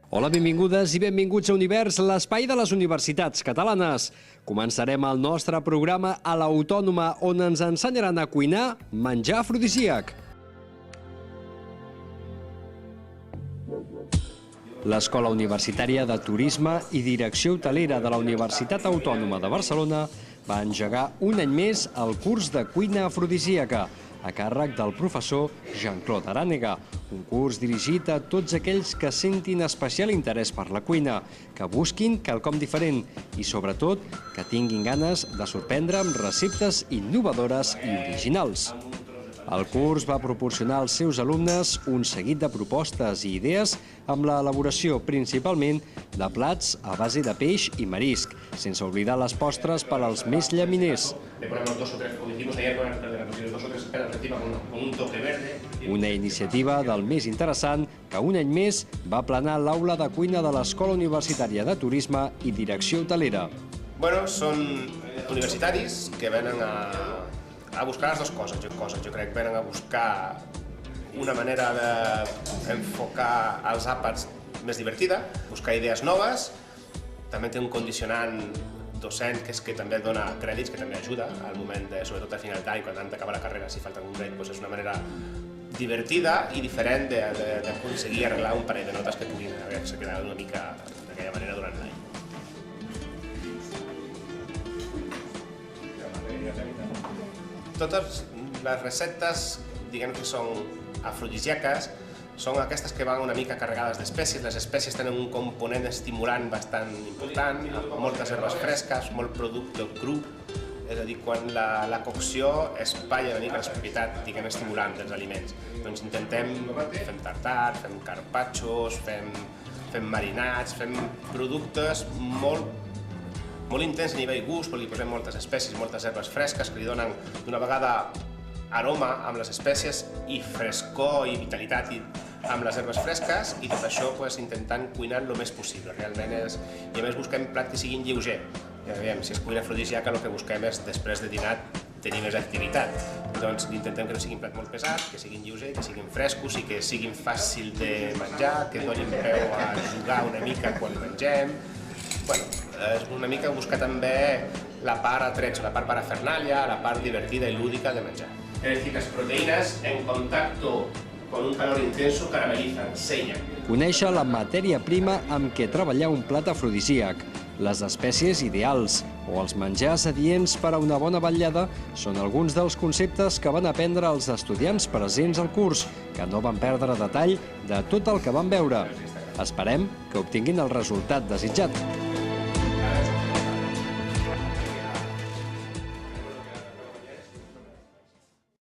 Hola, benvingudes i benvinguts a Univers, l'espai de les universitats catalanes. Començarem el nostre programa a l'Autònoma, on ens ensenyaran a cuinar menjar afrodisíac. L'Escola Universitària de Turisme i Direcció Hotelera de la Universitat Autònoma de Barcelona va engegar un any més el curs de cuina afrodisíaca, a càrrec del professor Jean-Claude Arànega, un curs dirigit a tots aquells que sentin especial interès per la cuina, que busquin quelcom diferent i, sobretot, que tinguin ganes de sorprendre amb receptes innovadores i originals. El curs va proporcionar als seus alumnes un seguit de propostes i idees amb l'elaboració principalment de plats a base de peix i marisc, sense oblidar les postres per als més llaminers. Una iniciativa del més interessant que un any més va planar l'aula de cuina de l'Escola Universitària de Turisme i Direcció Hotelera. Són universitaris que venen a buscar les dues coses, jo crec. Venen a buscar una manera d'enfocar els àpats més divertida, buscar idees noves, també té un condicionant docent que és que també dona crèdits, que també ajuda al moment, sobretot a final d'any, quan han d'acabar la carrera, si falta un crèdit, és una manera divertida i diferent d'aconseguir arreglar un parell de notes que puguin haver-se quedat una mica d'aquella manera durant l'any. Totes les receptes, diguem que són afrodisíaques, són aquestes que van una mica carregades d'espècies. Les espècies tenen un component estimulant bastant important, amb moltes herbes fresques, molt producte cru, és a dir, quan la cocció espatlla una mica les propietats, diguem, estimulants dels aliments. Doncs fem tartar, fem carpaccios, fem marinats, fem productes molt intens a nivell gust, però li posem moltes espècies, moltes herbes fresques que li donen d'una vegada aroma amb les espècies i frescor i vitalitat amb les herbes fresques, i tot això intentant cuinar el més possible. Realment i a més busquem plat que siguin lleuger. Si és cuina afrodisíaca, el que busquem és, després de dinar, tenir més activitat. Doncs intentem que no siguin plat molt pesat, que siguin lleuger, que siguin frescos i que siguin fàcil de menjar, que donin peu a jugar una mica quan mengem. És una mica buscar també la part atretzo, la part parafernàlia, la part divertida i lúdica de menjar. Es decir, las proteínas en contacto con un calor intenso caramelizan, sellan. Conèixer la matèria prima amb què treballar un plat afrodisíac, les espècies ideals o els menjars adients per a una bona vetllada són alguns dels conceptes que van aprendre els estudiants presents al curs, que no van perdre detall de tot el que van veure. Esperem que obtinguin el resultat desitjat.